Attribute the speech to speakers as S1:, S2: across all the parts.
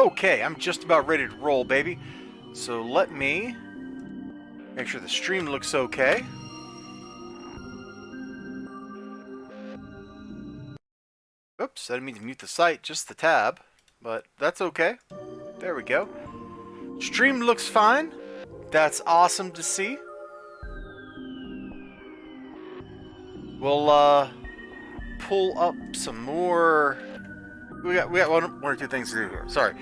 S1: Okay, I'm just about ready to roll, baby. So let me make sure the stream looks okay. Oops, I didn't mean to mute the site, just the tab. But that's okay. There we go. Stream looks fine. That's awesome to see. We'll pull up some more. We got one or two things to do here. Sorry.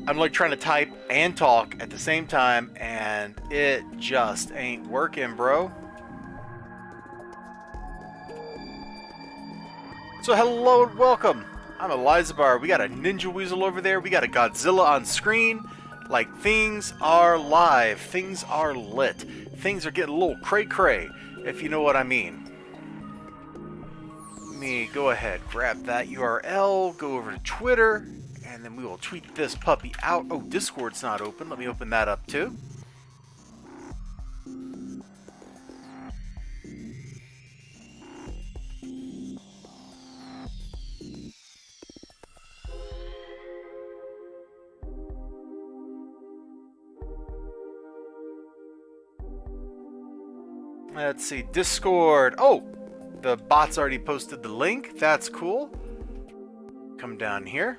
S1: I'm like trying to type and talk at the same time, and it just ain't working, bro. So hello and welcome. I'm Elizabar. We got a Ninja Weasel over there. We got a Godzilla on screen. Like, things are live. Things are lit. Things are getting a little cray-cray, if you know what I mean. Let me go ahead, grab that URL, go over to Twitter, and then we will tweet this puppy out. Oh, Discord's not open. Let me open that up too. Let's see, Discord. Oh, the bot's already posted the link. That's cool. Come down here.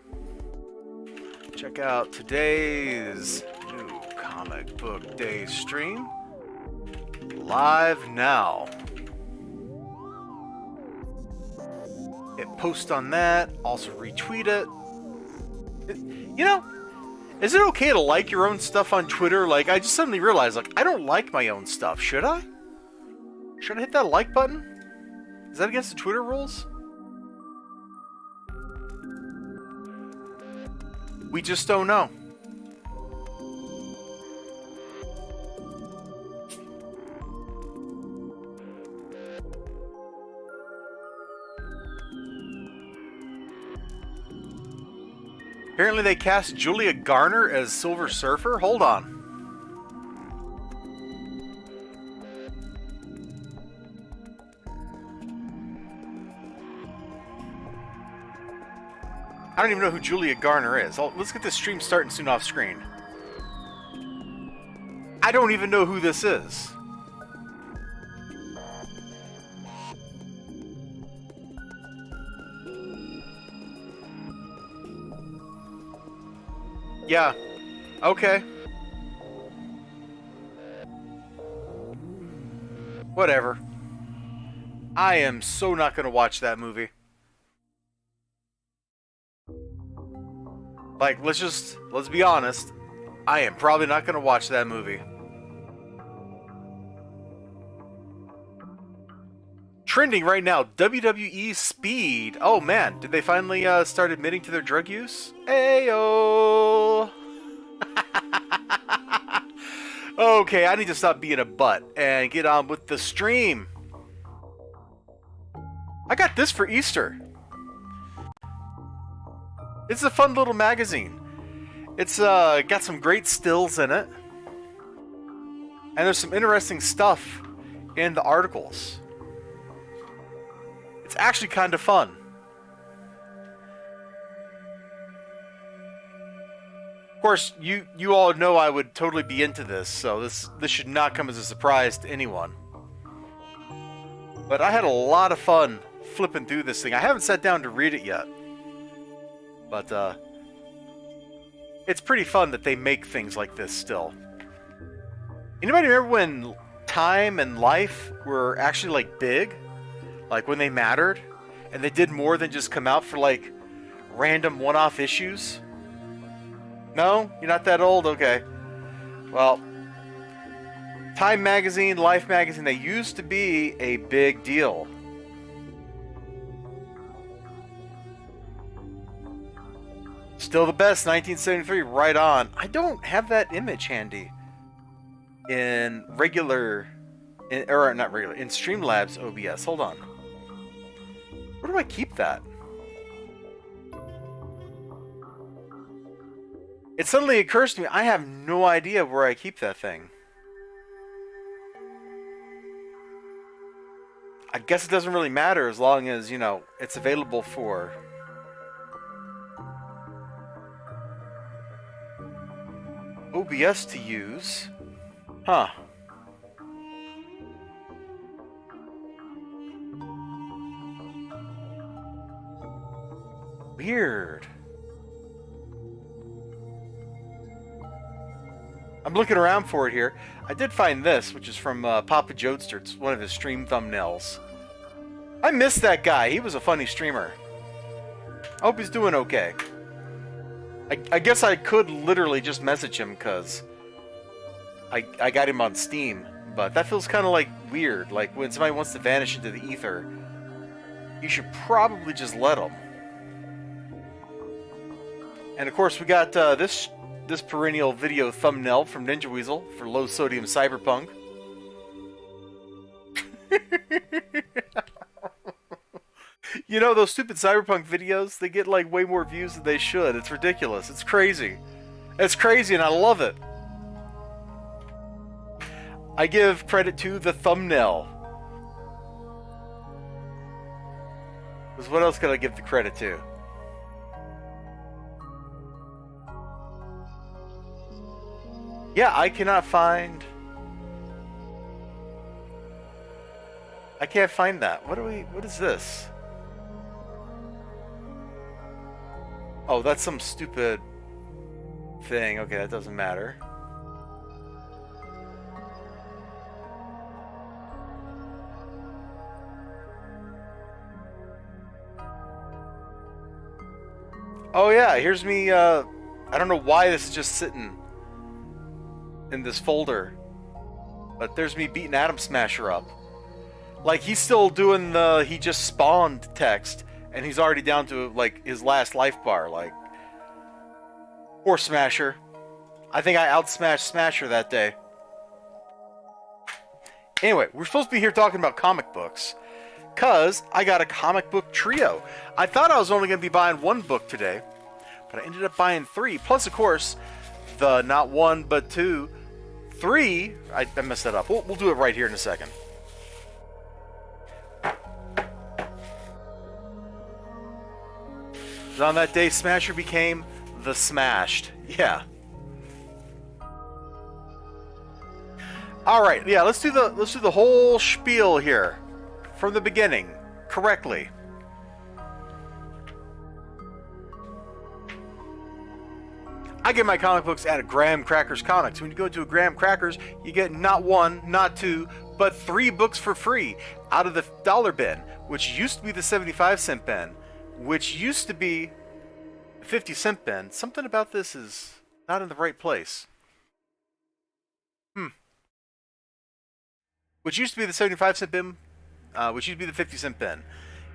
S1: Check out today's new comic book day stream. Live now. Hit post on that. Also retweet it. You know, is it okay to like your own stuff on Twitter? Like, I just suddenly realized, like, I don't like my own stuff. Should I? Should I hit that like button? Is that against the Twitter rules? We just don't know. Apparently they cast Julia Garner as Silver Surfer? Hold on. I don't even know who Julia Garner is. Let's get this stream starting soon off screen. I don't even know who this is. Yeah. Okay. Whatever. I am so not going to watch that movie. Like, let's be honest. I am probably not going to watch that movie. Trending right now, WWE Speed. Oh man, did they finally start admitting to their drug use? Ayo. Okay, I need to stop being a butt and get on with the stream. I got this for Easter. It's a fun little magazine. It's got some great stills in it. And there's some interesting stuff in the articles. It's actually kind of fun. Of course, you all know I would totally be into this, so this should not come as a surprise to anyone. But I had a lot of fun flipping through this thing. I haven't sat down to read it yet. But, it's pretty fun that they make things like this still. Anybody remember when Time and Life were actually, like, big? Like, when they mattered? And they did more than just come out for, like, random one-off issues? No? You're not that old? Okay. Well, Time Magazine, Life Magazine, they used to be a big deal. Still the best, 1973, right on. I don't have that image handy in regular, or not regular, in Streamlabs OBS. Hold on. Where do I keep that? It suddenly occurs to me, I have no idea where I keep that thing. I guess it doesn't really matter as long as, you know, it's available for... OBS to use. Huh. Weird. I'm looking around for it here. I did find this, which is from Papa Jodester. It's one of his stream thumbnails. I miss that guy. He was a funny streamer. I hope he's doing okay. I guess I could literally just message him because I got him on Steam. But that feels kind of like weird. Like when somebody wants to vanish into the ether, you should probably just let them. And of course we got this perennial video thumbnail from Ninja Weasel for low sodium cyberpunk. You know, those stupid cyberpunk videos, they get like way more views than they should. It's ridiculous. It's crazy. It's crazy and I love it. I give credit to the thumbnail. Because what else could I give the credit to? Yeah, I cannot find... I can't find that. What is this? Oh, that's some stupid thing. Okay, that doesn't matter. Oh yeah, here's me, I don't know why this is just sitting in this folder, but there's me beating Atom Smasher up. Like, he's still doing the he just spawned text, and he's already down to like his last life bar. Like, poor Smasher. I think I outsmashed Smasher that day. Anyway, we're supposed to be here talking about comic books, cause I got a comic book trio. I thought I was only going to be buying one book today, but I ended up buying 3. Plus, of course, the not 1 but 2, 3. I messed that up. We'll do it right here in a second. On that day, Smasher became the Smashed. Yeah. All right. Yeah. Let's do the whole spiel here, from the beginning, correctly. I get my comic books at a Graham Crackers Comics. When you go to a Graham Crackers, you get not 1, not 2, but 3 books for free out of the $1 bin, which used to be the 75-cent bin, which used to be the 50-cent bin. Something about this is not in the right place. Which used to be the 75-cent bin, which used to be the 50-cent bin.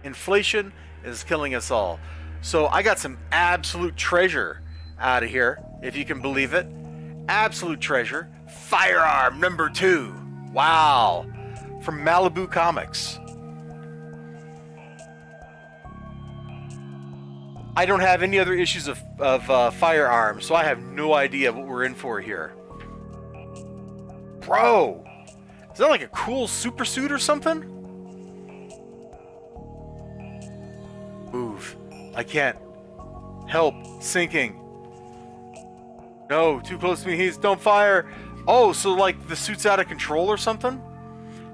S1: Inflation is killing us all. So I got some absolute treasure out of here, if you can believe it. Absolute treasure. Firearm number 2. Wow. From Malibu Comics. I don't have any other issues of Firearms, so I have no idea what we're in for here. Bro! Is that like a cool super suit or something? Move. I can't help sinking. No, too close to me. Don't fire. Oh, so like the suit's out of control or something?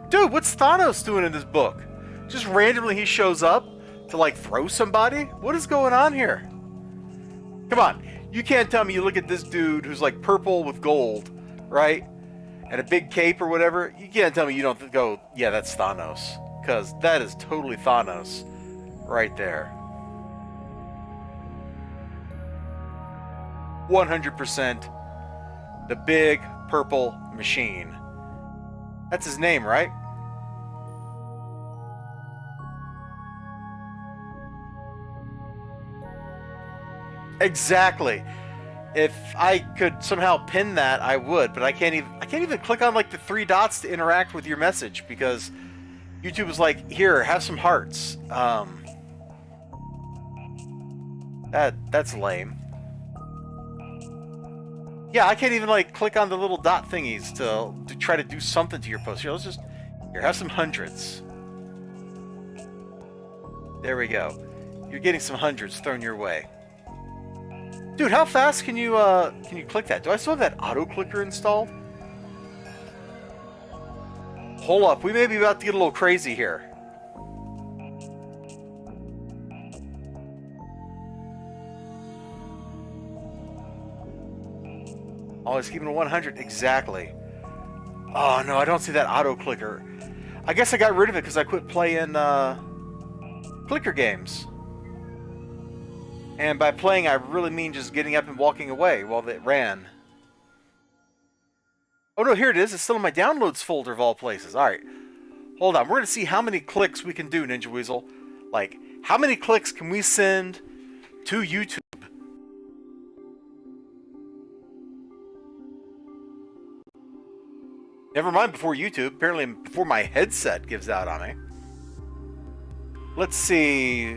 S1: Dude, what's Thanos doing in this book? Just randomly he shows up to like throw somebody? What is going on here? Come on. You can't tell me you look at this dude who's like purple with gold, right? And a big cape or whatever. You can't tell me you don't go, yeah, that's Thanos. Because that is totally Thanos right there. 100% the big purple machine. That's his name, right? Exactly. If I could somehow pin that, I would, but I can't even click on like the 3 dots to interact with your message because YouTube was like, "Here, have some hearts." That's lame. Yeah, I can't even like click on the little dot thingies to try to do something to your post. Here, let's just have some hundreds. There we go. You're getting some hundreds thrown your way. Dude, how fast can you click that? Do I still have that auto clicker installed? Hold up, we may be about to get a little crazy here. Always keeping it 100, exactly. Oh no, I don't see that auto clicker. I guess I got rid of it because I quit playing clicker games. And by playing, I really mean just getting up and walking away while it ran. Oh no, here it is. It's still in my downloads folder of all places. Alright. Hold on. We're going to see how many clicks we can do, Ninja Weasel. Like, how many clicks can we send to YouTube? Never mind before YouTube. Apparently before my headset gives out on me. Let's see.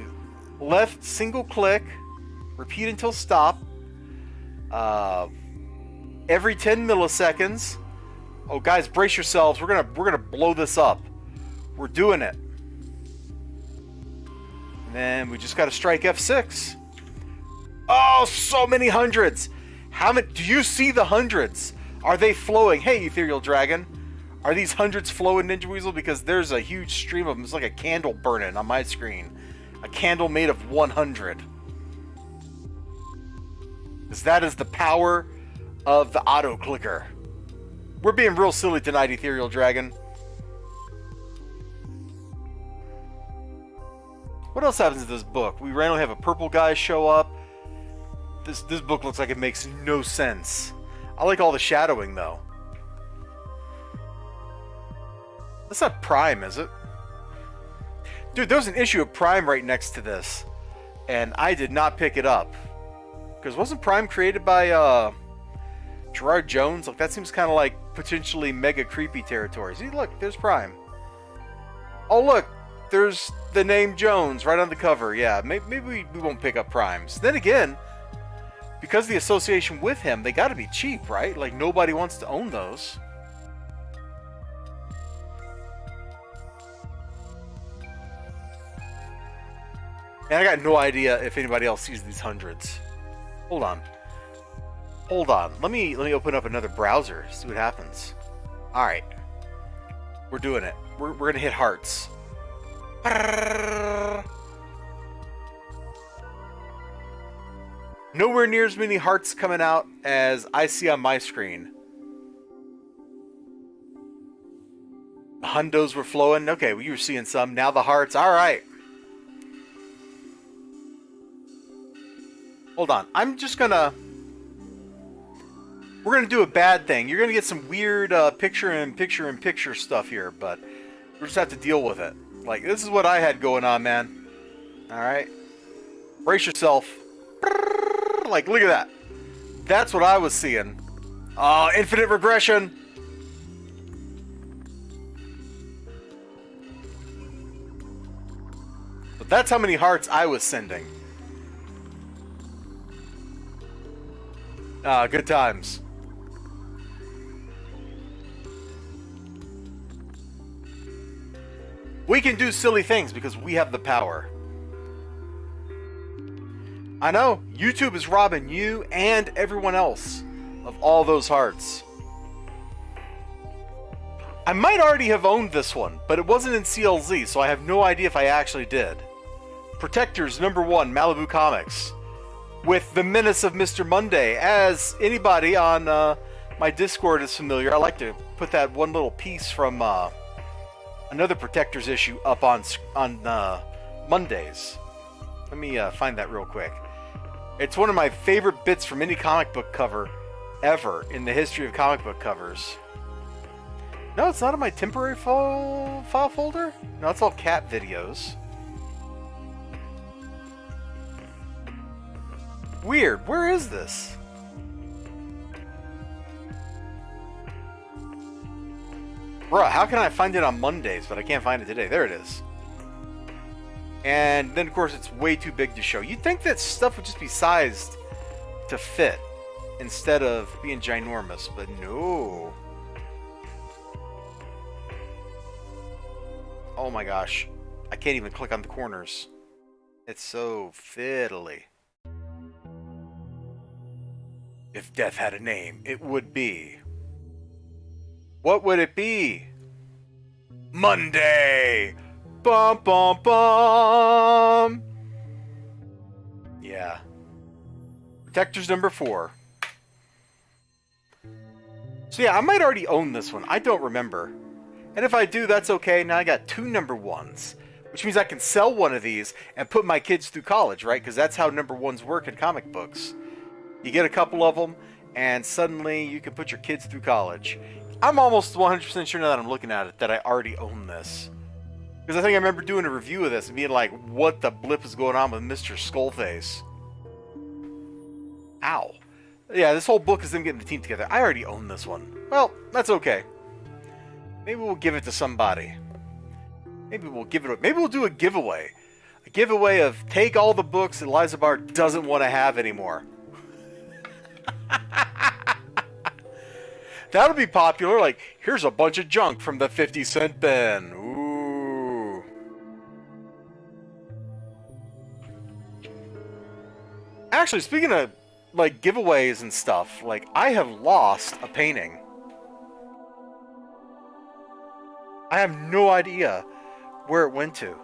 S1: Left single click. Repeat until stop. Every 10 milliseconds. Oh, guys, brace yourselves. We're gonna blow this up. We're doing it. And then we just gotta strike F6. Oh, so many hundreds. How many? Do you see the hundreds? Are they flowing? Hey, Ethereal Dragon. Are these hundreds flowing, Ninja Weasel? Because there's a huge stream of them. It's like a candle burning on my screen. A candle made of 100. Because that is the power of the auto clicker. We're being real silly tonight, Ethereal Dragon. What else happens in this book? We randomly have a purple guy show up. This book looks like it makes no sense. I like all the shadowing, though. That's not Prime, is it? Dude, there's an issue of Prime right next to this. And I did not pick it up. Because wasn't Prime created by Gerard Jones? Like, that seems kind of like potentially mega creepy territory. See, look, there's Prime. Oh, look, there's the name Jones right on the cover. Yeah, maybe we won't pick up Primes. Then again, because of the association with him, they got to be cheap, right? Like, nobody wants to own those. And I got no idea if anybody else sees these hundreds. Hold on. Hold on. Let me open up another browser, see what happens. Alright. We're doing it. We're gonna hit hearts. Nowhere near as many hearts coming out as I see on my screen. The hundos were flowing. Okay, well, you were seeing some. Now the hearts. Alright. Hold on. I'm just gonna... We're gonna do a bad thing. You're gonna get some weird picture-in-picture stuff here, but we'll just have to deal with it. Like, this is what I had going on, man. Alright? Brace yourself. Like, look at that. That's what I was seeing. Infinite regression. But that's how many hearts I was sending. Good times. We can do silly things because we have the power. I know, YouTube is robbing you and everyone else of all those hearts. I might already have owned this one, but it wasn't in CLZ, so I have no idea if I actually did. Protectors #1, Malibu Comics. With the menace of Mr. Monday. As anybody on my Discord is familiar, I like to put that one little piece from another Protectors issue up on Mondays. Let me find that real quick. It's one of my favorite bits from any comic book cover ever in the history of comic book covers. No, it's not in my temporary file folder. No, it's all cat videos. Weird. Where is this? Bruh, how can I find it on Mondays, but I can't find it today? There it is. And then, of course, it's way too big to show. You'd think that stuff would just be sized to fit instead of being ginormous, but no. Oh my gosh. I can't even click on the corners. It's so fiddly. If death had a name, it would be... What would it be? Monday! Bum, bum, bum! Yeah. Protectors number 4. So yeah, I might already own this one. I don't remember. And if I do, that's okay. Now I got 2 number 1s. Which means I can sell one of these and put my kids through college, right? Because that's how number 1s work in comic books. You get a couple of them, and suddenly you can put your kids through college. I'm almost 100% sure now that I'm looking at it that I already own this. Because I think I remember doing a review of this and being like, what the blip is going on with Mr. Skullface? Ow. Yeah, this whole book is them getting the team together. I already own this one. Well, that's okay. Maybe we'll give it to somebody. Maybe we'll do a giveaway. A giveaway of take all the books that Liza Barr doesn't want to have anymore. That'll be popular. Like, here's a bunch of junk from the 50-cent bin. Ooh. Actually, speaking of, like, giveaways and stuff, like, I have lost a painting. I have no idea where it went to.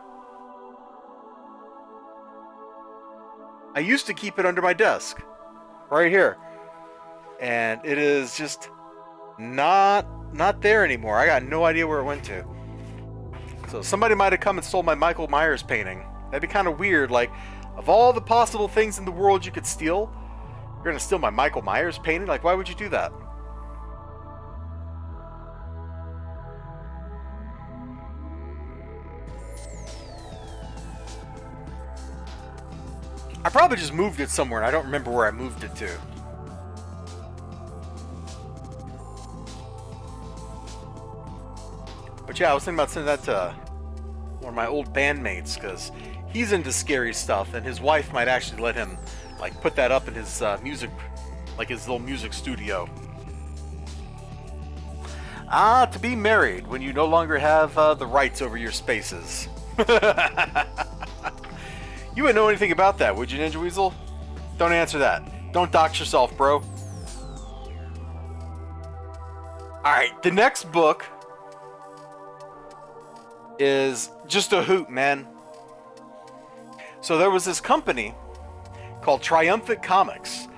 S1: I used to keep it under my desk. Right here. And it is just not there anymore. I got no idea where it went to. So somebody might have come and stole my Michael Myers painting. That'd be kind of weird. Like, of all the possible things in the world you could steal, you're gonna steal my Michael Myers painting? Like, why would you do that? I probably just moved it somewhere and I don't remember where I moved it to. But yeah, I was thinking about sending that to one of my old bandmates because he's into scary stuff and his wife might actually let him like put that up in his music, like his little music studio. Ah, to be married when you no longer have the rights over your spaces. You wouldn't know anything about that, would you, Ninja Weasel? Don't answer that. Don't dox yourself, bro. Alright, the next book is just a hoot, man. So there was this company called Triumphant Comics,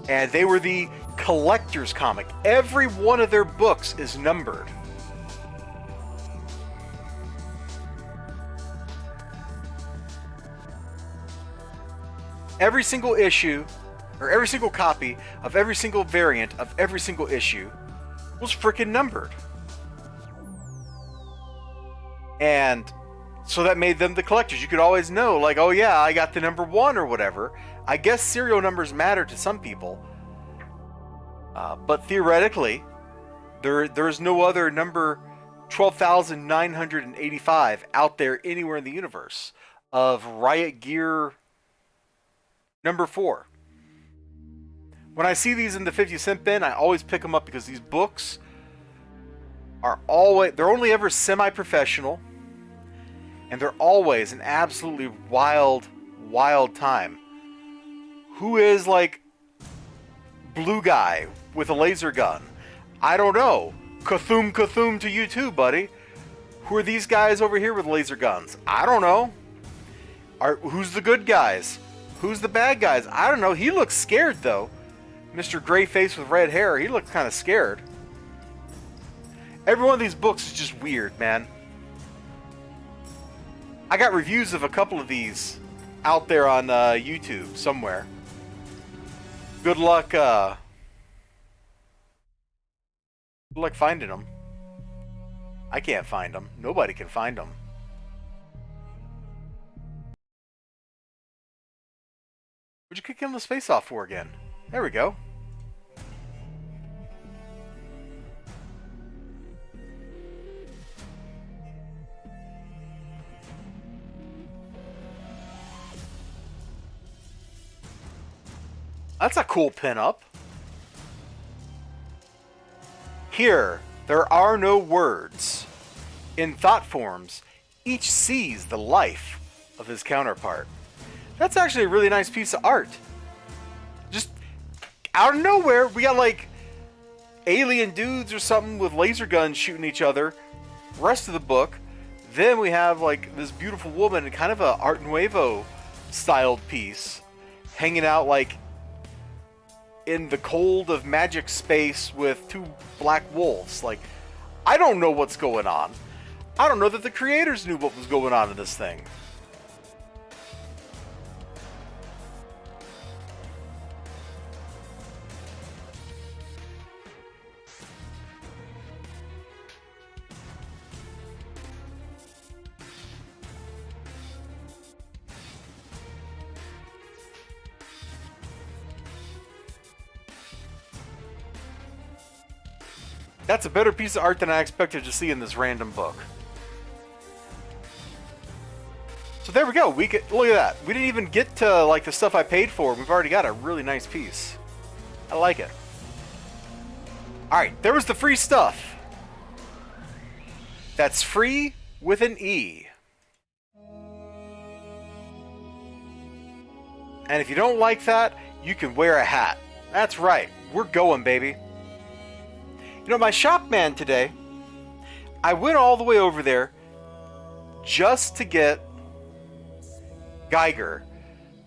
S1: and they were the collector's comic. Every one of their books is numbered. Every single issue, or every single copy of every single variant of every single issue was freaking numbered. And so that made them the collectors. You could always know, like, oh yeah, I got the number 1 or whatever. I guess serial numbers matter to some people. But theoretically, there's no other number 12,985 out there anywhere in the universe of Riot Gear number 4. When I see these in the 50-cent bin, I always pick them up because these books are they're only ever semi-professional, and they're always an absolutely wild, wild time. Who is, like, blue guy with a laser gun? I don't know. Cthulhu to you too, buddy. Who are these guys over here with laser guns? I don't know. Who's the good guys? Who's the bad guys? I don't know. He looks scared, though. Mr. Gray Face with red hair, he looks kind of scared. Every one of these books is just weird, man. I got reviews of a couple of these out there on YouTube somewhere. Good luck, good luck finding them. I can't find them. Nobody can find them. What'd you kick him the space off for again? There we go. That's a cool pinup. Here, there are no words. In thought forms, each sees the life of his counterpart. That's actually a really nice piece of art. Just, out of nowhere, we got like alien dudes or something with laser guns shooting each other. Rest of the book, then we have like this beautiful woman in kind of a Art Nouveau styled piece, hanging out like in the cold of magic space with two black wolves. Like, I don't know what's going on. I don't know that the creators knew what was going on in this thing. That's a better piece of art than I expected to see in this random book. So there we go. We get, look at that. We didn't even get to like the stuff I paid for. We've already got a really nice piece. I like it. Alright, there was the free stuff. That's free with an E. And if you don't like that, you can wear a hat. That's right. We're going, baby. You know, my shop man today, I went all the way over there just to get Geiger.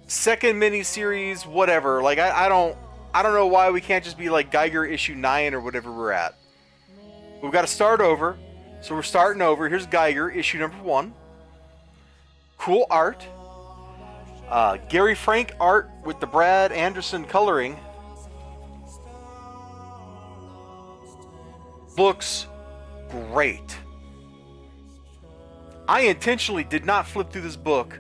S1: Second miniseries, whatever. Like, I don't know why we can't just be like Geiger issue 9 or whatever we're at. We've got to start over. So we're starting over. Here's Geiger, issue number 1. Cool art. Gary Frank art with the Brad Anderson coloring. Looks great. I intentionally did not flip through this book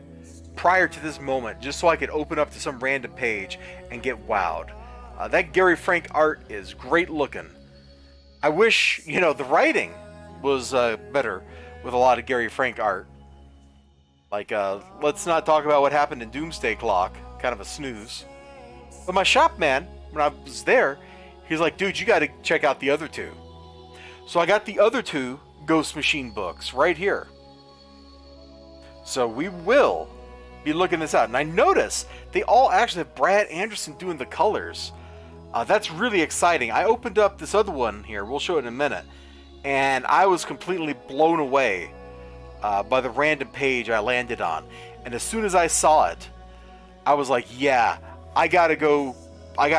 S1: prior to this moment just so I could open up to some random page and get wowed. That Gary Frank art is great looking. I wish, you know, the writing was better with a lot of Gary Frank art. Like, let's not talk about what happened in Doomsday Clock. Kind of a snooze. But my shop man, when I was there, he's like, dude, you got to check out the other two. So I got the other two Ghost Machine books right here. So we will be looking this out. And I notice they all actually have Brad Anderson doing the colors. That's really exciting. I opened up this other one here. We'll show it in a minute. And I was completely blown away by the random page I landed on. And as soon as I saw it, I was like, yeah, I gotta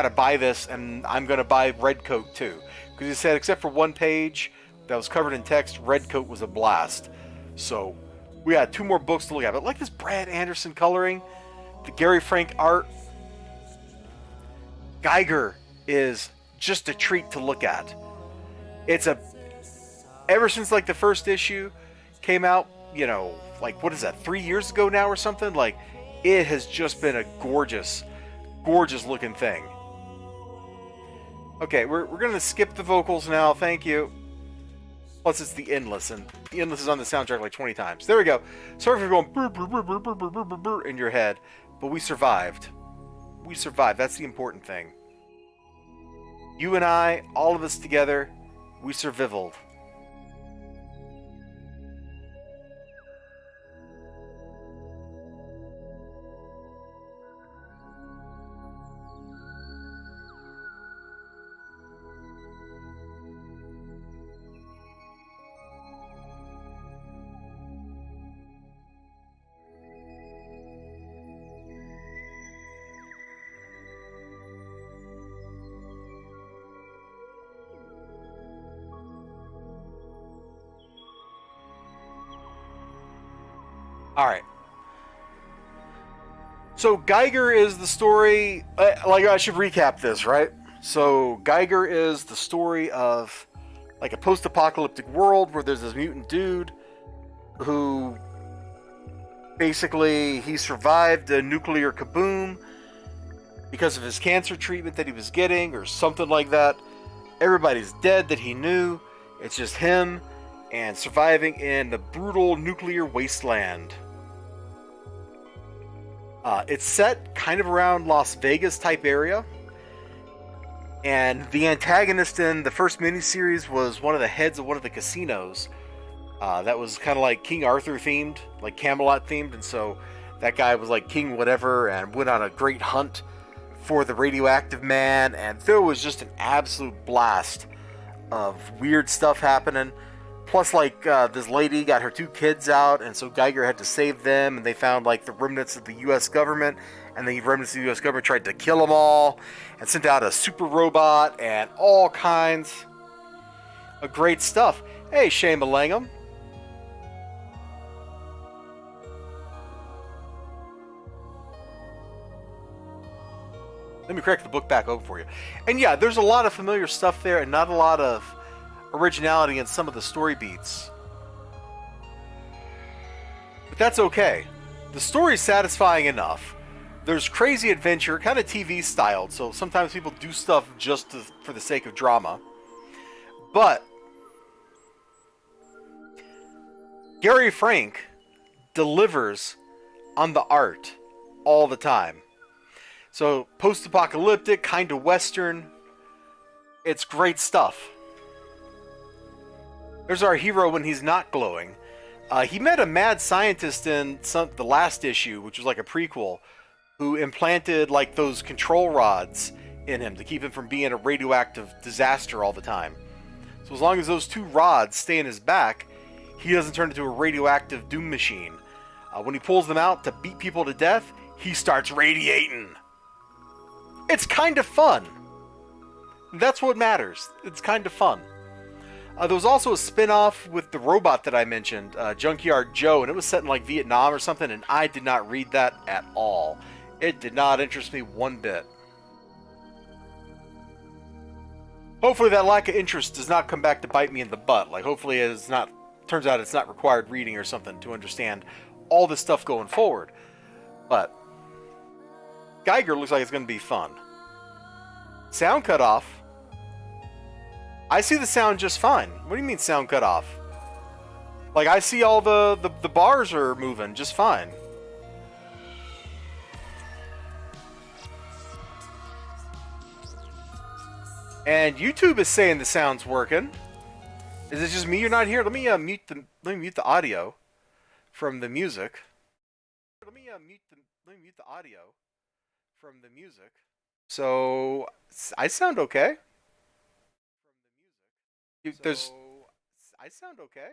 S1: buy this, and I'm gonna buy Redcoat too. Because he said, except for one page that was covered in text, Redcoat was a blast. So we got 2 more books to look at. But like this Brad Anderson coloring, the Gary Frank art, Geiger is just a treat to look at. Ever since like the first issue came out, you know, like what is that, 3 years ago now or something? Like, it has just been a gorgeous, gorgeous looking thing. Okay, we're going to skip the vocals now, thank you. Plus it's the Endless, and the Endless is on the soundtrack like 20 times. There we go. Sorry for going brr, brr, brr, brr, brr, brr, brr, brr, in your head, but we survived. We survived, that's the important thing. You and I, all of us together, we survived. Alright. So Geiger is the story, like I should recap this, right? So Geiger is the story of like a post-apocalyptic world where there's this mutant dude who basically he survived a nuclear kaboom because of his cancer treatment that he was getting or something like that. Everybody's dead that he knew. It's just him and surviving in the brutal nuclear wasteland. It's set kind of around Las Vegas type area. And the antagonist in the first miniseries was one of the heads of one of the casinos. That was kind of like King Arthur themed, like Camelot themed. And so that guy was like King whatever and went on a great hunt for the radioactive man, and there was just an absolute blast of weird stuff happening. Plus, like, this lady got her 2 kids out, and so Geiger had to save them, and they found, like, the remnants of the U.S. government, and the remnants of the U.S. government tried to kill them all, and sent out a super robot, and all kinds of great stuff. Hey, Shane Malangam. Let me crack the book back open for you. And yeah, there's a lot of familiar stuff there, and not a lot of originality in some of the story beats. But that's okay. The story's satisfying enough. There's crazy adventure, kind of TV styled, so sometimes people do stuff just for the sake of drama. But Gary Frank delivers on the art all the time. So, post-apocalyptic, kind of Western. It's great stuff. There's our hero when he's not glowing. He met a mad scientist in the last issue, which was like a prequel, who implanted like those control rods in him to keep him from being a radioactive disaster all the time. So as long as those 2 rods stay in his back, he doesn't turn into a radioactive doom machine. When he pulls them out to beat people to death, he starts radiating. It's kind of fun. That's what matters. It's kind of fun. There was also a spin-off with the robot that I mentioned, Junkyard Joe, and it was set in like Vietnam or something, and I did not read that at all. It did not interest me one bit. Hopefully that lack of interest does not come back to bite me in the butt. Like, hopefully it's not, turns out it's not required reading or something to understand all this stuff going forward. But Geiger looks like it's going to be fun. Sound cut off. I see the sound just fine. What do you mean sound cut off? Like, I see all the bars are moving just fine. And YouTube is saying the sound's working. Is it just me you're not here? Let me mute the audio from the music. Let me mute the audio from the music. So I sound okay. I sound okay.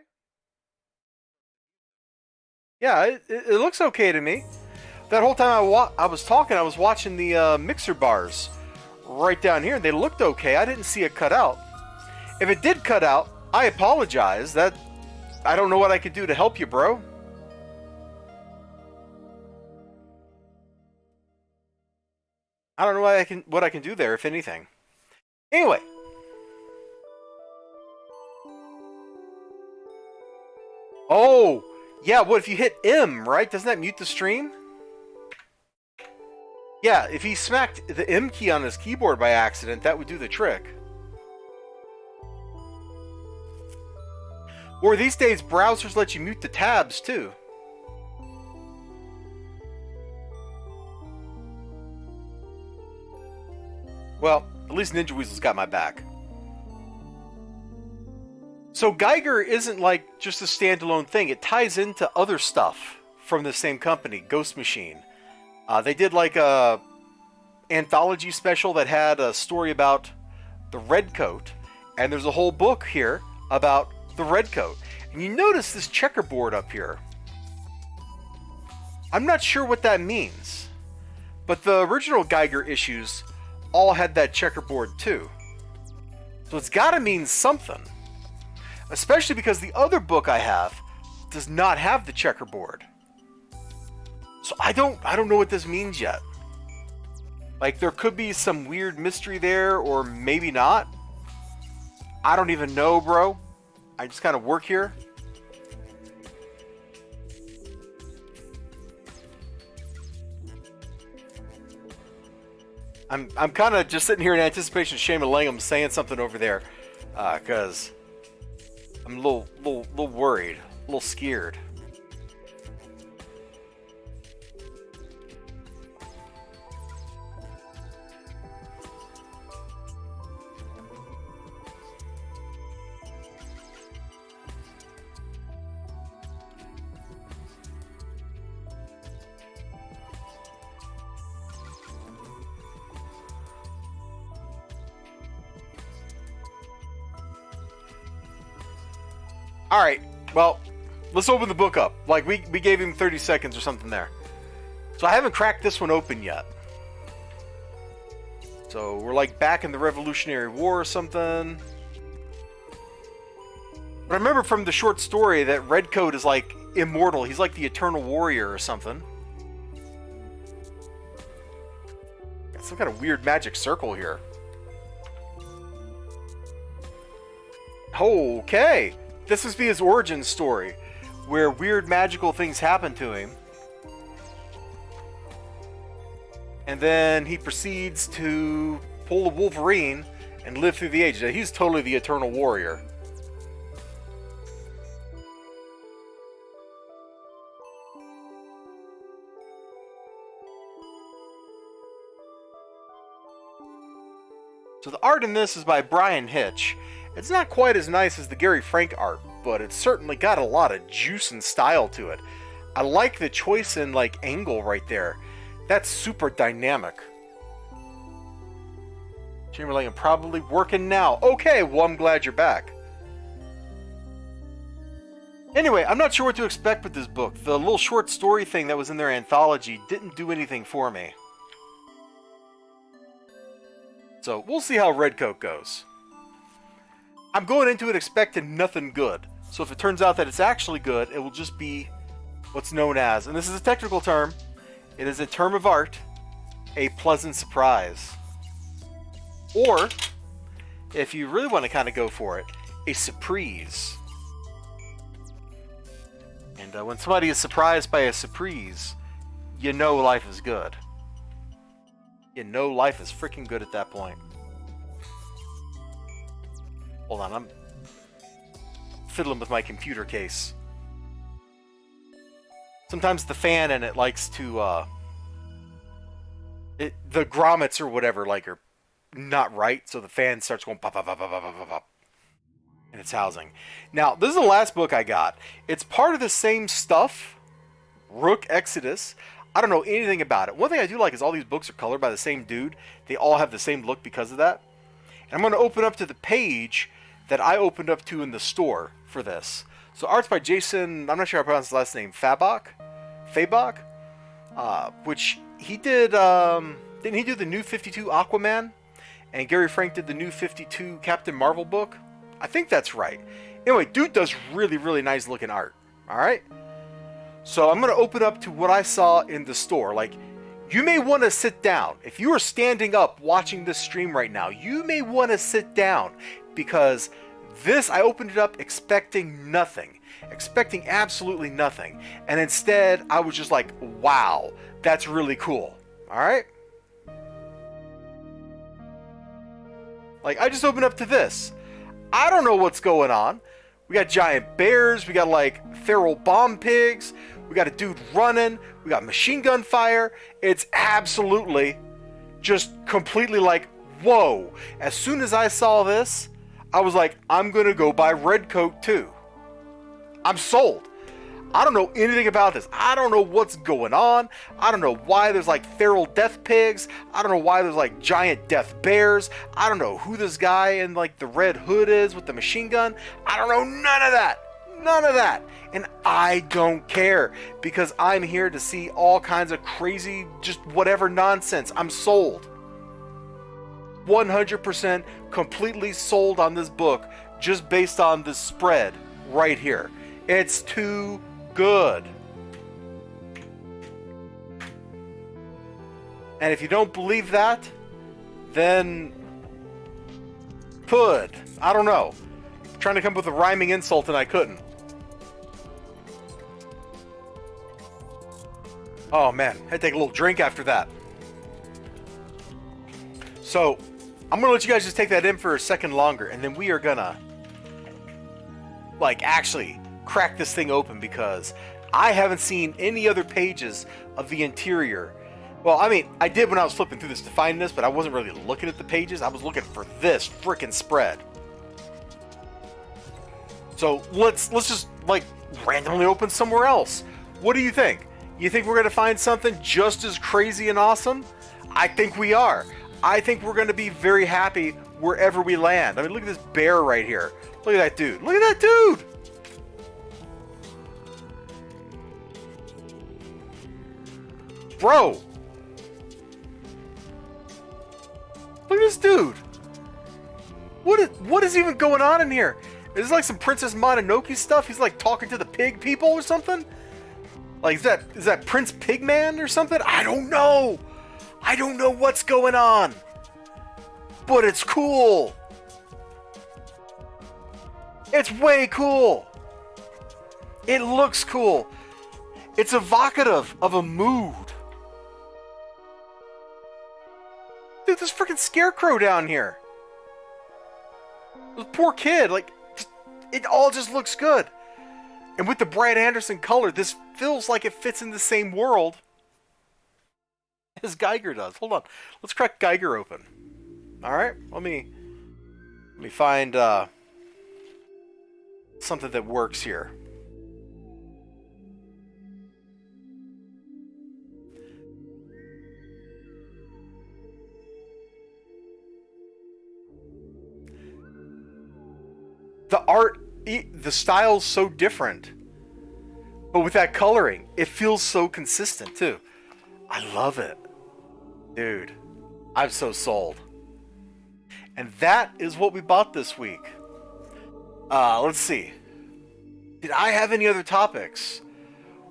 S1: Yeah, it looks okay to me. That whole time I was talking, I was watching the mixer bars right down here, and they looked okay. I didn't see it cut out. If it did cut out, I apologize. That I don't know what I could do to help you, bro. I don't know what I can do there, if anything. Anyway. Oh, yeah, what if you hit M, right? Doesn't that mute the stream? Yeah, if he smacked the M key on his keyboard by accident, that would do the trick. Or these days, browsers let you mute the tabs, too. Well, at least Ninja Weasel's got my back. So Geiger isn't like just a standalone thing. It ties into other stuff from the same company, Ghost Machine. They did like a anthology special that had a story about the Red Coat, and there's a whole book here about the Red Coat. And you notice this checkerboard up here. I'm not sure what that means, but the original Geiger issues all had that checkerboard too. So it's got to mean something. Especially because the other book I have does not have the checkerboard. So I don't know what this means yet. Like, there could be some weird mystery there, or maybe not. I don't even know, bro. I just kind of work here. I'm kind of just sitting here in anticipation of Shane Langham saying something over there, because I'm a little worried, a little scared. Alright, well, let's open the book up. Like, we gave him 30 seconds or something there. So I haven't cracked this one open yet. So we're like back in the Revolutionary War or something. But I remember from the short story that Redcoat is like immortal. He's like the eternal warrior or something. Got some kind of weird magic circle here. Okay. This must be his origin story, where weird magical things happen to him. And then he proceeds to pull a Wolverine and live through the ages. Now, he's totally the eternal warrior. So the art in this is by Brian Hitch. It's not quite as nice as the Gary Frank art, but it's certainly got a lot of juice and style to it. I like the choice in like angle right there. That's super dynamic. Chamberlain probably working now. Okay, well I'm glad you're back. Anyway, I'm not sure what to expect with this book. The little short story thing that was in their anthology didn't do anything for me. So we'll see how Redcoat goes. I'm going into it expecting nothing good. So if it turns out that it's actually good, it will just be what's known as, and this is a technical term, it is a term of art, a pleasant surprise. Or, if you really want to kind of go for it, a surprise. And when somebody is surprised by a surprise, you know life is good. You know life is freaking good at that point. Hold on, I'm fiddling with my computer case. Sometimes the fan in it likes to, the grommets or whatever, like, are not right, so the fan starts going pop, pop, pop, pop, pop, pop, pop, in its housing. Now, this is the last book I got. It's part of the same stuff, Rook Exodus. I don't know anything about it. One thing I do like is all these books are colored by the same dude. They all have the same look because of that. And I'm going to open up to the page that I opened up to in the store for this. So art's by Jason, I'm not sure how to pronounce his last name, Fabok, which he did, didn't he do the New 52 Aquaman? And Gary Frank did the New 52 Captain Marvel book? I think that's right. Anyway, dude does really, really nice looking art. Alright? So I'm going to open up to what I saw in the store. Like, you may want to sit down. If you are standing up watching this stream right now, you may want to sit down. Because this, I opened it up expecting nothing. Expecting absolutely nothing. And instead, I was just like, wow, that's really cool. Alright? Like, I just opened up to this. I don't know what's going on. We got giant bears. We got, like, feral bomb pigs. We got a dude running. We got machine gun fire. It's absolutely just completely like, whoa. As soon as I saw this, I was like, I'm going to go buy Redcoat too. I'm sold. I don't know anything about this. I don't know what's going on. I don't know why there's like feral death pigs. I don't know why there's like giant death bears. I don't know who this guy in like the red hood is with the machine gun. I don't know none of that. None of that. And I don't care because I'm here to see all kinds of crazy, just whatever nonsense. I'm sold. 100% completely sold on this book just based on this spread right here. It's too good. And if you don't believe that, then pud. I don't know. I'm trying to come up with a rhyming insult and I couldn't. Oh man, I had to take a little drink after that. So, I'm gonna let you guys just take that in for a second longer, and then we are gonna, like, actually crack this thing open because I haven't seen any other pages of the interior. Well, I mean, I did when I was flipping through this to find this, but I wasn't really looking at the pages. I was looking for this frickin' spread. So let's just like randomly open somewhere else. What do you think? You think we're gonna find something just as crazy and awesome? I think we are. I think we're gonna be very happy wherever we land. I mean, look at this bear right here. Look at that dude. Look at that dude! Bro! Look at this dude! What is even going on in here? Is this like some Princess Mononoke stuff? He's like talking to the pig people or something? Like, is that Prince Pigman or something? I don't know! I don't know what's going on! But it's cool! It's way cool! It looks cool! It's evocative of a mood. Dude, this freaking scarecrow down here. This poor kid, like, it all just looks good. And with the Brad Anderson color, this feels like it fits in the same world as Geiger does. Hold on. Let's crack Geiger open. Alright, let me find something that works here. The art, the style's so different. But with that coloring, it feels so consistent too. I love it. Dude, I'm so sold. And that is what we bought this week. Let's see. Did I have any other topics?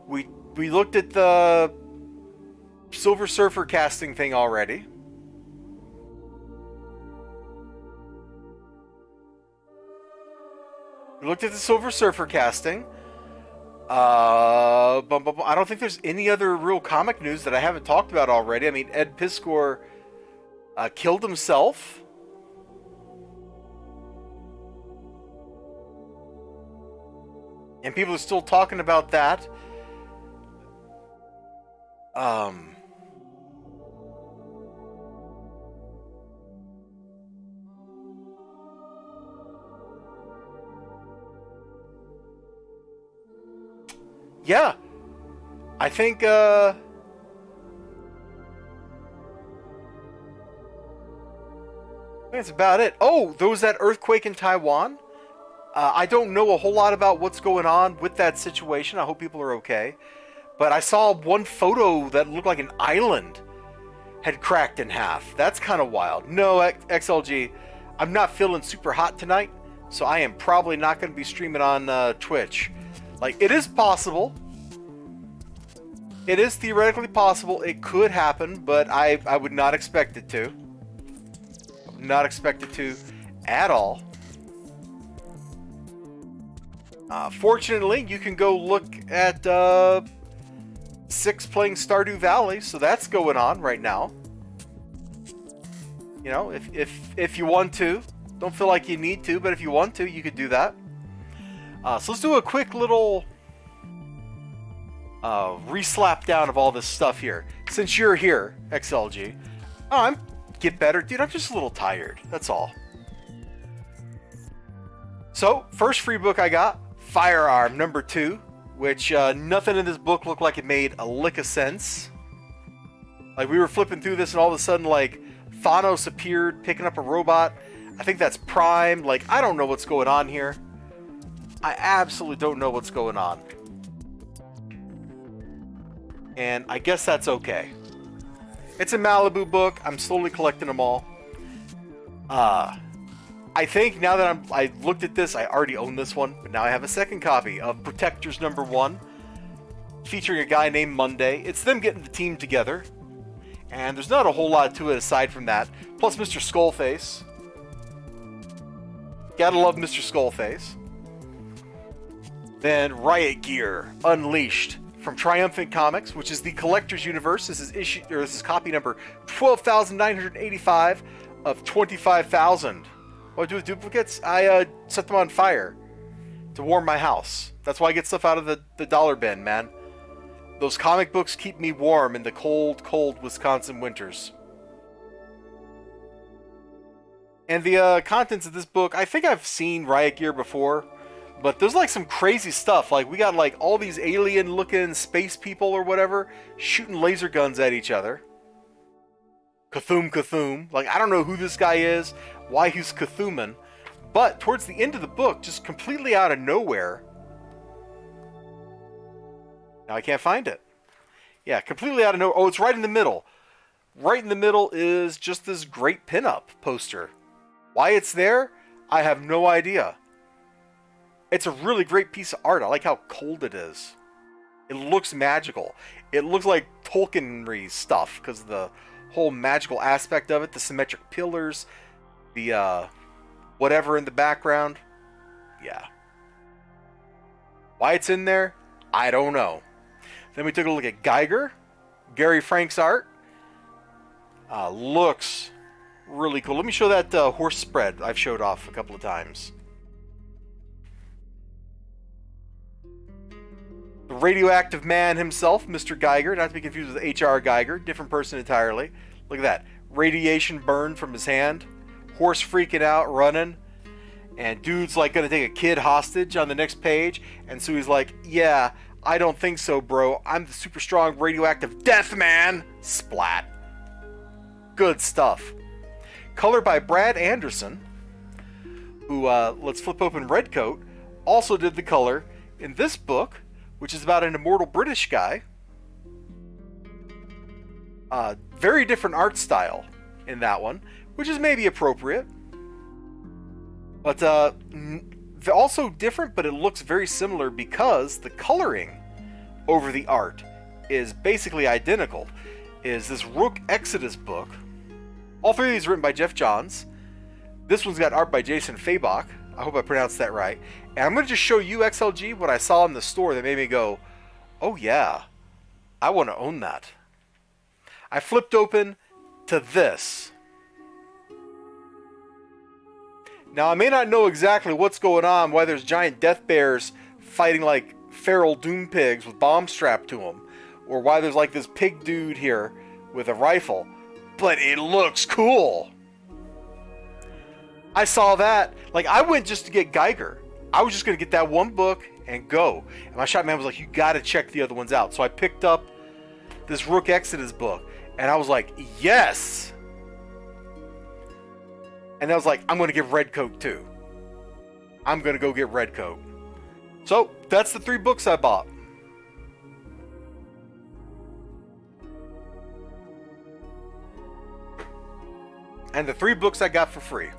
S1: We looked at the Silver Surfer casting thing already. We looked at the Silver Surfer casting. I don't think there's any other real comic news that I haven't talked about already. I mean, Ed Piskor killed himself. And people are still talking about that. Yeah, I think that's about it. Oh, there was that earthquake in Taiwan. I don't know a whole lot about what's going on with that situation. I hope people are okay. But I saw one photo that looked like an island had cracked in half. That's kind of wild. No, XLG, I'm not feeling super hot tonight, so I am probably not going to be streaming on Twitch. Like, it is possible. It is theoretically possible. It could happen, but I would not expect it to. I would not expect it to at all. Fortunately, you can go look at Six playing Stardew Valley, so that's going on right now. You know, if you want to. Don't feel like you need to, but if you want to, you could do that. So let's do a quick little re-slap down of all this stuff here. Since you're here, XLG. Oh, get better. Dude, I'm just a little tired. That's all. So, first free book I got, Firearm number 2, which nothing in this book looked like it made a lick of sense. Like, we were flipping through this and all of a sudden, like, Thanos appeared picking up a robot. I think that's Prime. Like, I don't know what's going on here. I absolutely don't know what's going on. And I guess that's okay. It's a Malibu book. I'm slowly collecting them all. I think now that I looked at this, I already own this one, but now I have a second copy of Protectors number 1, featuring a guy named Monday. It's them getting the team together, and there's not a whole lot to it aside from that. Plus Mr. Skullface. Gotta love Mr. Skullface. Then Riot Gear Unleashed from Triumphant Comics, which is the Collector's Universe. This is copy number 12,985 of 25,000. What do I do with duplicates? I set them on fire to warm my house. That's why I get stuff out of the dollar bin, man. Those comic books keep me warm in the cold, cold Wisconsin winters. And the contents of this book, I think I've seen Riot Gear before, but there's like some crazy stuff. Like, we got like all these alien-looking space people or whatever shooting laser guns at each other. Cthulhu. Like, I don't know who this guy is, why he's Cthulhu, but towards the end of the book, just completely out of nowhere, now I can't find it. Yeah, completely out of nowhere. Oh, it's right in the middle. Right in the middle is just this great pinup poster. Why it's there, I have no idea. It's a really great piece of art. I like how cold it is. It looks magical. It looks like Tolkien-y stuff because the whole magical aspect of it, the symmetric pillars, the whatever in the background. Yeah. Why it's in there, I don't know. Then we took a look at Geiger, Gary Frank's art. Looks really cool. Let me show that horse spread I've showed off a couple of times. The radioactive man himself, Mr. Geiger, not to be confused with H.R. Geiger, different person entirely. Look at that. Radiation burned from his hand. Horse freaking out, running. And dude's like gonna take a kid hostage on the next page. And so he's like, yeah, I don't think so, bro. I'm the super strong radioactive death man. Splat. Good stuff. Color by Brad Anderson, who, let's flip open Redcoat, also did the color in this book, which is about an immortal British guy. Very different art style in that one, which is maybe appropriate. But also different, but it looks very similar because the coloring over the art is basically identical. Is this Rook Exodus book. All three of these are written by Jeff Johns. This one's got art by Jason Fabach. I hope I pronounced that right. And I'm going to just show you, XLG, what I saw in the store that made me go, oh yeah, I want to own that. I flipped open to this. Now, I may not know exactly what's going on, why there's giant death bears fighting like feral doom pigs with bombs strapped to them, or why there's like this pig dude here with a rifle, but it looks cool. I saw that. Like, I went just to get Geiger. I was just going to get that one book and go. And my shop man was like, you got to check the other ones out. So I picked up this Rook Exodus book, and I was like, yes! And I was like, I'm going to get Redcoat too. I'm going to go get Redcoat. So, that's the 3 books I bought. And the 3 books I got for free.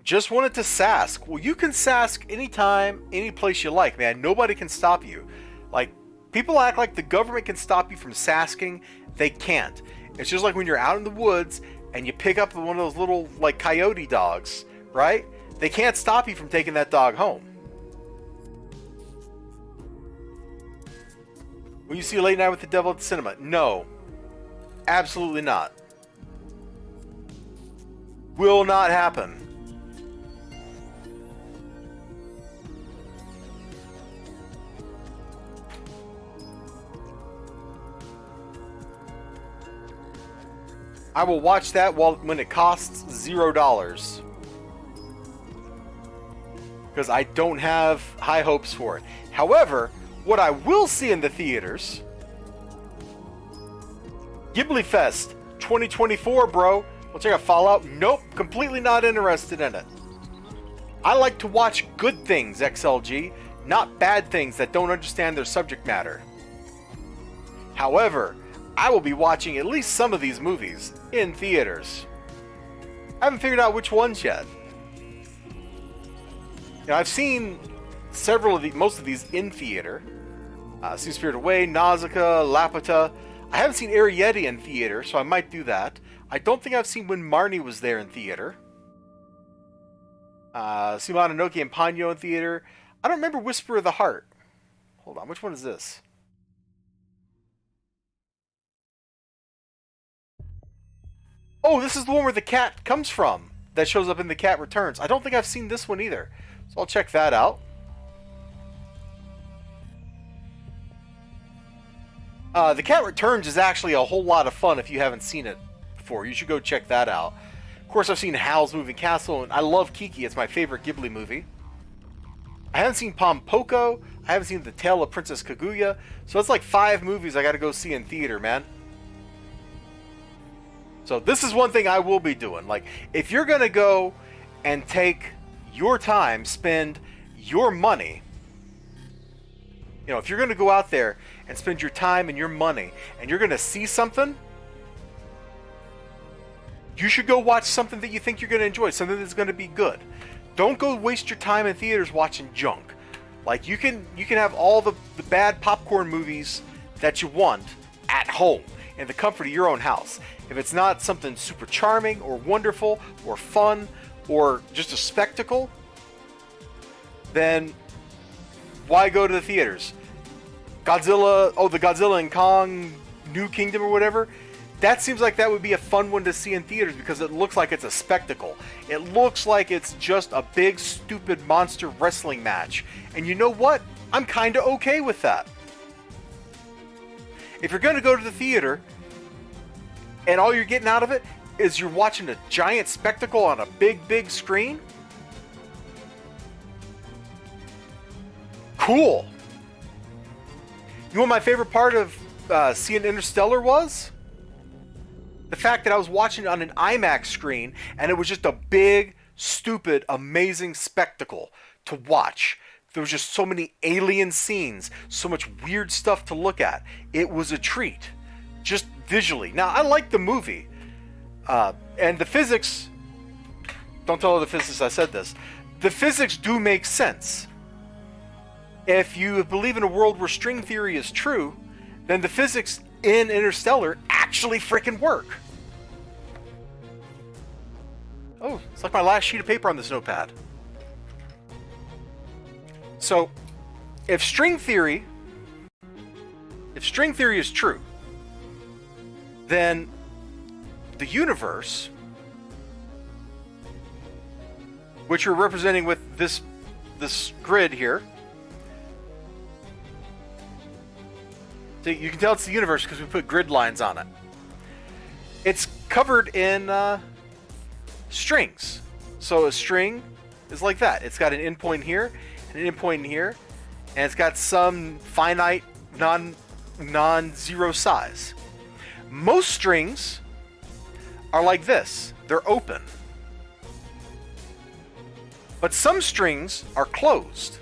S1: Just wanted to sask. Well, you can sask anytime, any place you like, man. Nobody can stop you. Like, people act like the government can stop you from sasking. They can't. It's just like when you're out in the woods and you pick up one of those little, like, coyote dogs, right? They can't stop you from taking that dog home. Will you see Late Night with the Devil at the cinema? No. Absolutely not. Will not happen. I will watch that when it costs $0. Because I don't have high hopes for it. However, what I will see in the theaters, Ghibli Fest 2024, bro. We'll check out Fallout. Nope, completely not interested in it. I like to watch good things, XLG, not bad things that don't understand their subject matter. However, I will be watching at least some of these movies in theaters. I haven't figured out which ones yet. Now, I've seen most of these in theater. See Spirited Away, Nausicaa, Laputa. I haven't seen Arrietty in theater, so I might do that. I don't think I've seen When Marnie Was There in theater. See Mononoke and Ponyo in theater. I don't remember Whisper of the Heart. Hold on, which one is this? Oh, this is the one where the cat comes from. That shows up in The Cat Returns. I don't think I've seen this one either. So I'll check that out. The Cat Returns is actually a whole lot of fun if you haven't seen it before. You should go check that out. Of course, I've seen Howl's Moving Castle, and I love Kiki. It's my favorite Ghibli movie. I haven't seen Pompoko. I haven't seen The Tale of Princess Kaguya. So that's like 5 movies I gotta go see in theater, man. So this is one thing I will be doing. Like, if you're gonna go and take your time, spend your money. You know, if you're going to go out there and spend your time and your money and you're going to see something, you should go watch something that you think you're going to enjoy, something that's going to be good. Don't go waste your time in theaters watching junk. Like, you can have all the bad popcorn movies that you want at home in the comfort of your own house. If it's not something super charming or wonderful or fun or just a spectacle, then why go to the theaters? Godzilla, the Godzilla and Kong New Kingdom or whatever, that seems like that would be a fun one to see in theaters because it looks like it's a spectacle. It looks like it's just a big, stupid monster wrestling match. And you know what? I'm kind of okay with that. If you're going to go to the theater and all you're getting out of it is you're watching a giant spectacle on a big, big screen, cool. You know what my favorite part of seeing Interstellar was? The fact that I was watching it on an IMAX screen and it was just a big, stupid, amazing spectacle to watch. There was just so many alien scenes, so much weird stuff to look at. It was a treat, just visually. Now, I like the movie. And the physics, don't tell the physicists I said this, the physics do make sense. If you believe in a world where string theory is true, then the physics in Interstellar actually freaking work. Oh, it's like my last sheet of paper on this notepad. So, if string theory is true, then the universe, which we're representing with this grid here, so you can tell it's the universe because we put grid lines on it. It's covered in strings. So a string is like that. It's got an endpoint here, and an endpoint here, and it's got some finite non-zero size. Most strings are like this. They're open. But some strings are closed.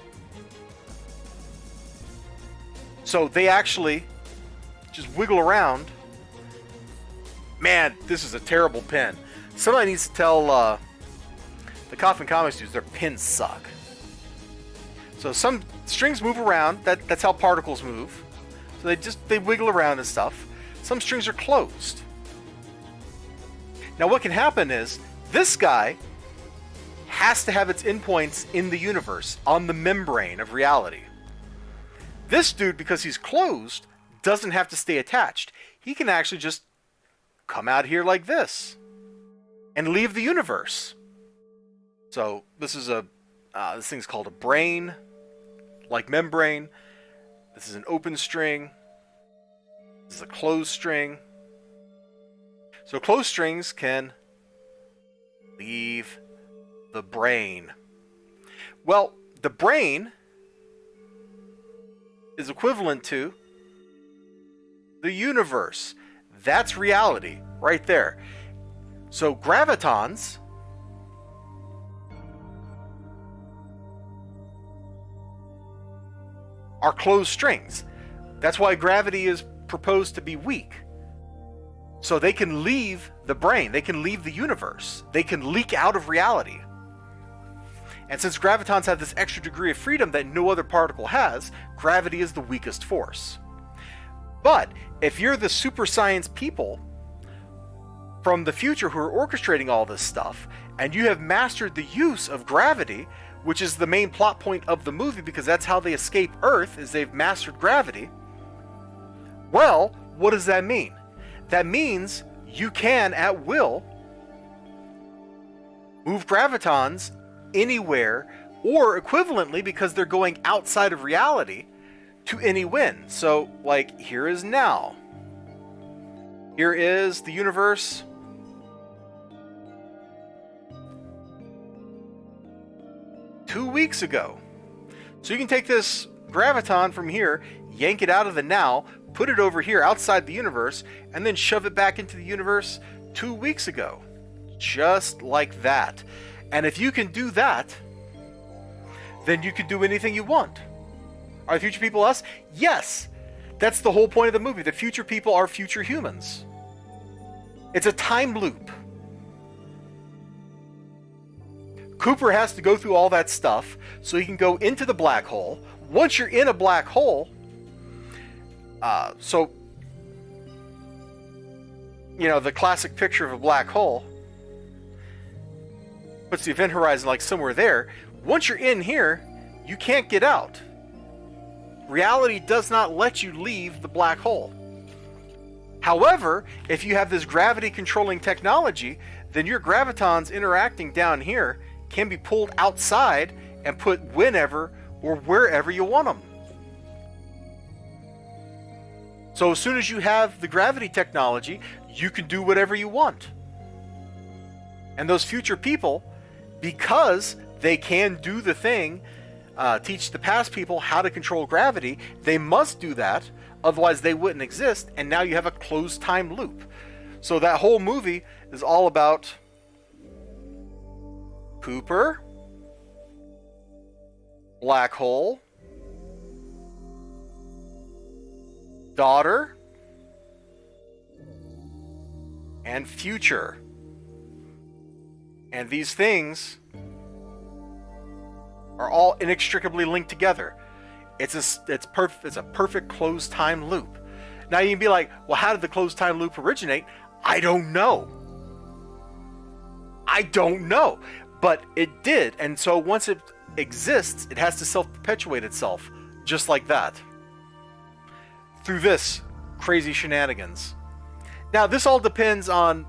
S1: So they actually just wiggle around. Man, this is a terrible pen. Somebody needs to tell the Coffin Comics dudes their pins suck. So some strings move around. That's how particles move. So they wiggle around and stuff. Some strings are closed. Now what can happen is this guy has to have its endpoints in the universe, on the membrane of reality. This dude, because he's closed, doesn't have to stay attached. He can actually just come out here like this and leave the universe. So this is this thing's called a brain, like membrane. This is an open string. This is a closed string. So closed strings can leave the brain. Well, the brain is equivalent to the universe. That's reality right there. So gravitons are closed strings. That's why gravity is proposed to be weak. So they can leave the brain, they can leave the universe, they can leak out of reality. And since gravitons have this extra degree of freedom that no other particle has, gravity is the weakest force. But if you're the super science people from the future who are orchestrating all this stuff, and you have mastered the use of gravity, which is the main plot point of the movie because that's how they escape Earth, is they've mastered gravity, well, what does that mean? That means you can, at will, move gravitons anywhere, or equivalently, because they're going outside of reality, to any wind. So, like, here is now. Here is the universe. Two weeks ago. So you can take this graviton from here, yank it out of the now, put it over here outside the universe, and then shove it back into the universe 2 weeks ago. Just like that. And if you can do that, then you can do anything you want. Are the future people us? Yes. That's the whole point of the movie. The future people are future humans. It's a time loop. Cooper has to go through all that stuff so he can go into the black hole. Once you're in a black hole, the classic picture of a black hole puts the event horizon like somewhere there. Once you're in here, you can't get out. Reality does not let you leave the black hole. However, if you have this gravity controlling technology, then your gravitons interacting down here can be pulled outside and put whenever or wherever you want them. So as soon as you have the gravity technology, you can do whatever you want. And those future people, because they can do the thing, teach the past people how to control gravity, they must do that, otherwise they wouldn't exist, and now you have a closed time loop. So that whole movie is all about Cooper, black hole, daughter, and future. And these things are all inextricably linked together. It's a perfect closed time loop. Now you can be like, well, how did the closed time loop originate? I don't know. But it did, and so once it exists, it has to self-perpetuate itself, just like that. Through this crazy shenanigans. Now, this all depends on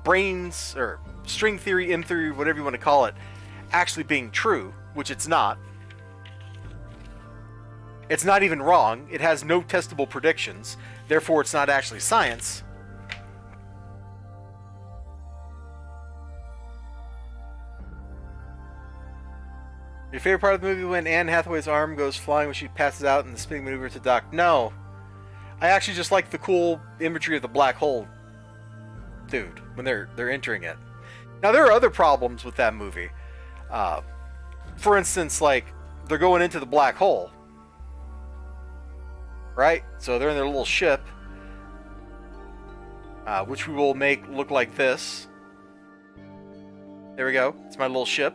S1: brains, or string theory, M theory, whatever you want to call it, actually being true, which it's not. It's not even wrong. It has no testable predictions. Therefore, it's not actually science. Your favorite part of the movie when Anne Hathaway's arm goes flying when she passes out in the spinning maneuver to Doc? No. I actually just like the cool imagery of the black hole dude when they're entering it. Now, there are other problems with that movie. For instance, like, they're going into the black hole. Right? So they're in their little ship, which we will make look like this. There we go. It's my little ship.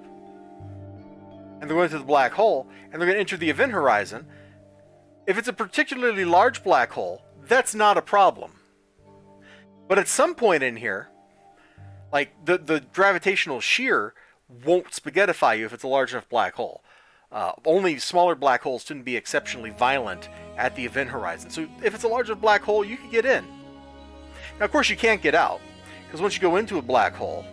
S1: And they're going to the black hole, and they're going to enter the event horizon. If it's a particularly large black hole, that's not a problem. But at some point in here, like, the gravitational shear won't spaghettify you if it's a large enough black hole. Only smaller black holes tend to be exceptionally violent at the event horizon. So if it's a large enough black hole, you can get in. Now, of course, you can't get out, because once you go into a black hole,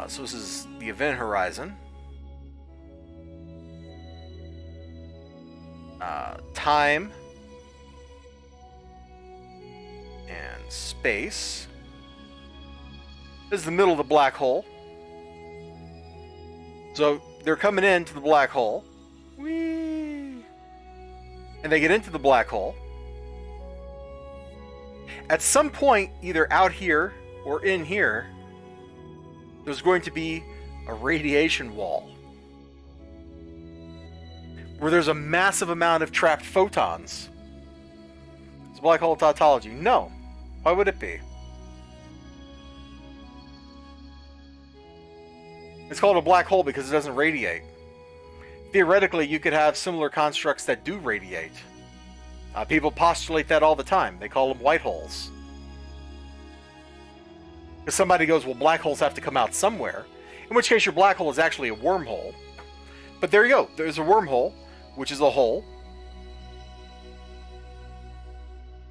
S1: so this is the event horizon. Time and space. This is the middle of the black hole. So they're coming into the black hole. Whee! And they get into the black hole. At some point, either out here or in here, there's going to be a radiation wall where there's a massive amount of trapped photons. It's a black hole tautology. No. Why would it be? It's called a black hole because it doesn't radiate. Theoretically, you could have similar constructs that do radiate. People postulate that all the time. They call them white holes. Because somebody goes, well, black holes have to come out somewhere. In which case, your black hole is actually a wormhole. But there you go. There's a wormhole, which is a hole.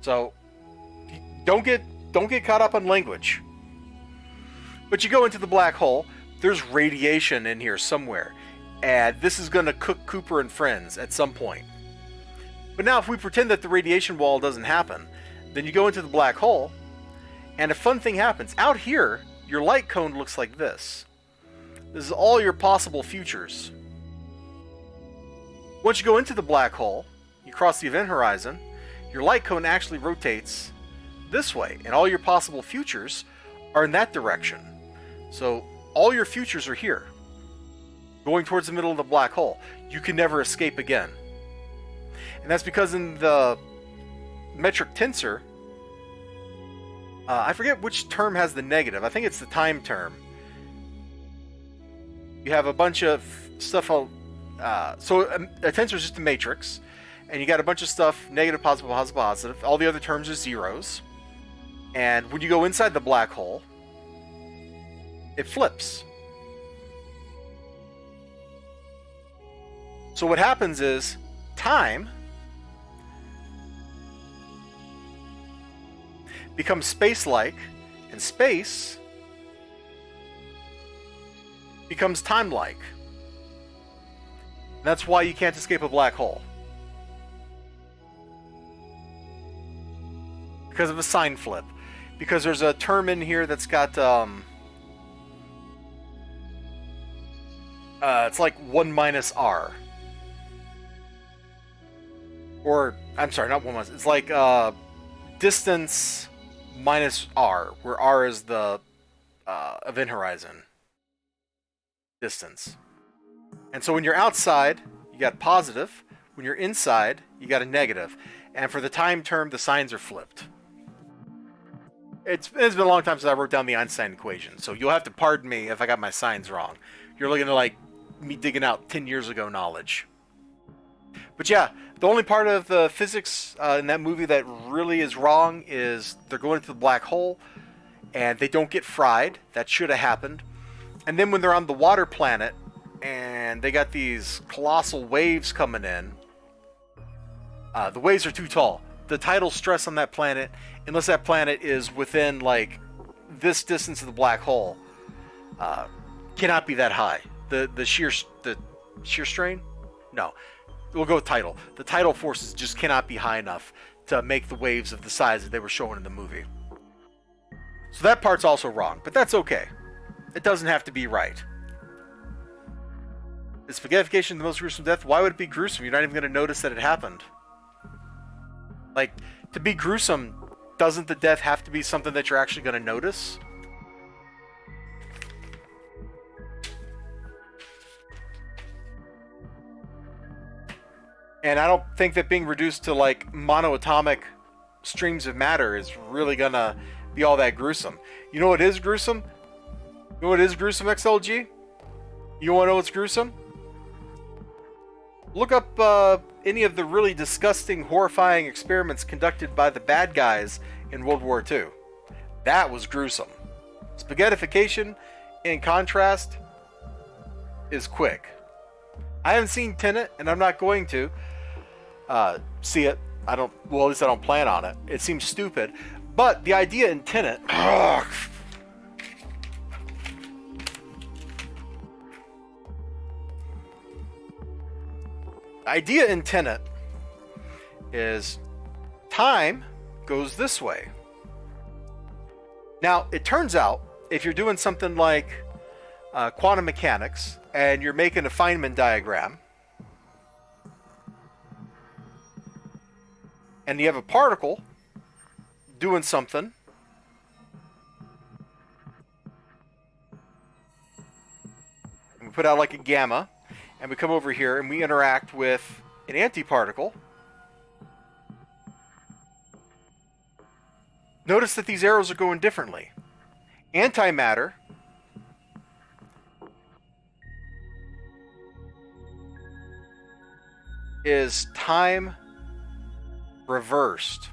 S1: So don't get caught up on language. But you go into the black hole, there's radiation in here somewhere, and this is going to cook Cooper and friends at some point. But now if we pretend that the radiation wall doesn't happen, then you go into the black hole, and a fun thing happens. Out here, your light cone looks like this. This is all your possible futures. Once you go into the black hole, you cross the event horizon, your light cone actually rotates this way, and all your possible futures are in that direction. So all your futures are here, going towards the middle of the black hole. You can never escape again. And that's because in the metric tensor, I forget which term has the negative. I think it's the time term. You have a bunch of stuff. So a tensor is just a matrix, and you got a bunch of stuff, negative, positive, positive, positive. All the other terms are zeros. And when you go inside the black hole, it flips. So what happens is time becomes space-like, and space becomes time-like. That's why you can't escape a black hole. Because of a sign flip. Because there's a term in here that's got it's like 1 minus r. Or, I'm sorry, not 1 minus. It's like distance minus r, where r is the event horizon distance. And so when you're outside, you got positive. When you're inside, you got a negative. And for the time term, the signs are flipped. It's been a long time since I wrote down the Einstein equation, so you'll have to pardon me if I got my signs wrong. You're looking at like me digging out 10 years ago knowledge. But yeah, the only part of the physics in that movie that really is wrong is they're going into the black hole and they don't get fried. That should have happened. And then when they're on the water planet and they got these colossal waves coming in, the waves are too tall. The tidal stress on that planet, unless that planet is within like this distance of the black hole, cannot be that high. The shear strain? No. We'll go with tidal. The tidal forces just cannot be high enough to make the waves of the size that they were showing in the movie. So that part's also wrong, but that's okay. It doesn't have to be right. Is spaghettification the most gruesome death? Why would it be gruesome? You're not even going to notice that it happened. Like, to be gruesome, doesn't the death have to be something that you're actually going to notice? And I don't think that being reduced to like monoatomic streams of matter is really going to be all that gruesome. You know what is gruesome? You know what is gruesome, XLG? You want to know what's gruesome? Look up any of the really disgusting, horrifying experiments conducted by the bad guys in World War II. That was gruesome. Spaghettification, in contrast, is quick. I haven't seen Tenet, and I'm not going to see it. Well, at least I don't plan on it. It seems stupid. But the idea in Tenet... The idea in Tenet is time goes this way. Now, it turns out, if you're doing something like quantum mechanics, and you're making a Feynman diagram, and you have a particle doing something, and we put out like a gamma, and we come over here and we interact with an antiparticle. Notice that these arrows are going differently. Antimatter is time reversed.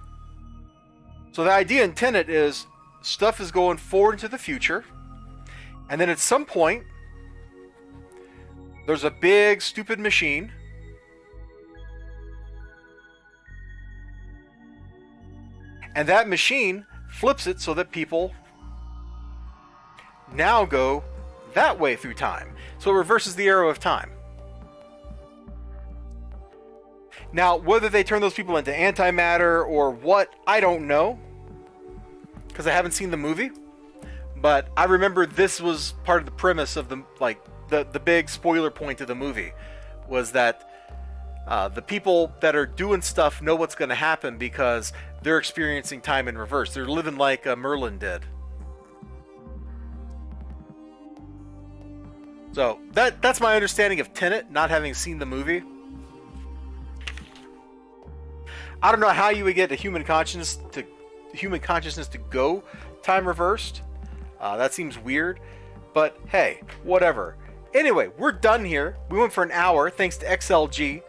S1: So the idea in Tenet is stuff is going forward into the future, and then at some point there's a big stupid machine and that machine flips it so that people now go that way through time. So it reverses the arrow of time. Now, whether they turn those people into antimatter or what, I don't know, because I haven't seen the movie. But I remember this was part of the premise of the big spoiler point of the movie, was that the people that are doing stuff know what's going to happen because they're experiencing time in reverse. They're living like Merlin did. So that's my understanding of Tenet, not having seen the movie. I don't know how you would get human consciousness to go time reversed. That seems weird, but hey, whatever. Anyway, we're done here. We went for an hour thanks to XLG.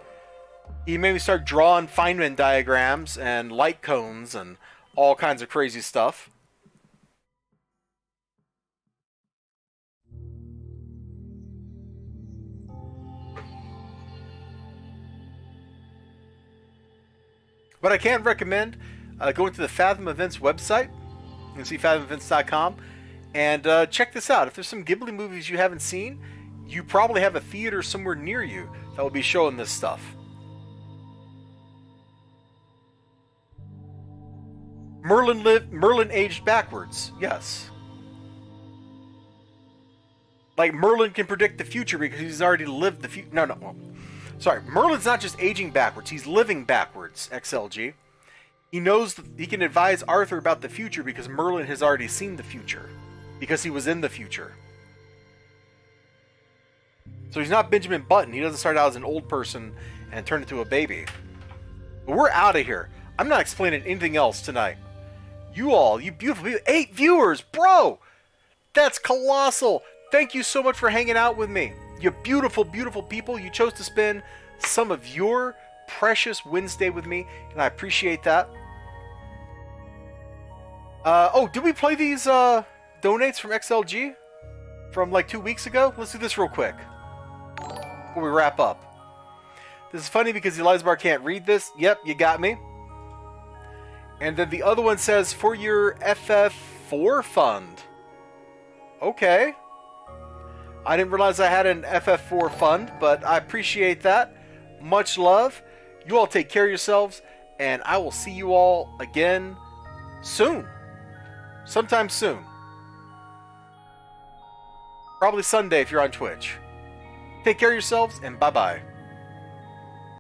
S1: He made me start drawing Feynman diagrams and light cones and all kinds of crazy stuff. But I can recommend going to the Fathom Events website. You can see fathomevents.com and check this out. If there's some Ghibli movies you haven't seen, you probably have a theater somewhere near you that will be showing this stuff. Merlin aged backwards. Yes. Like Merlin can predict the future because he's already lived the future. No. Sorry, Merlin's not just aging backwards, he's living backwards, XLG. He knows he can advise Arthur about the future because Merlin has already seen the future. Because he was in the future. So he's not Benjamin Button. He doesn't start out as an old person and turn into a baby. But we're out of here. I'm not explaining anything else tonight. You all, you beautiful people, 8 viewers, bro! That's colossal! Thank you so much for hanging out with me. You beautiful, beautiful people. You chose to spend some of your precious Wednesday with me, and I appreciate that. Oh, did we play these donates from XLG from like 2 weeks ago? Let's do this real quick before we wrap up. This is funny because Eliza Bar can't read this. Yep, you got me. And then the other one says, for your FF4 fund. Okay. I didn't realize I had an FF4 fund, but I appreciate that. Much love. You all take care of yourselves, and I will see you all again soon. Sometime soon. Probably Sunday if you're on Twitch. Take care of yourselves, and bye-bye.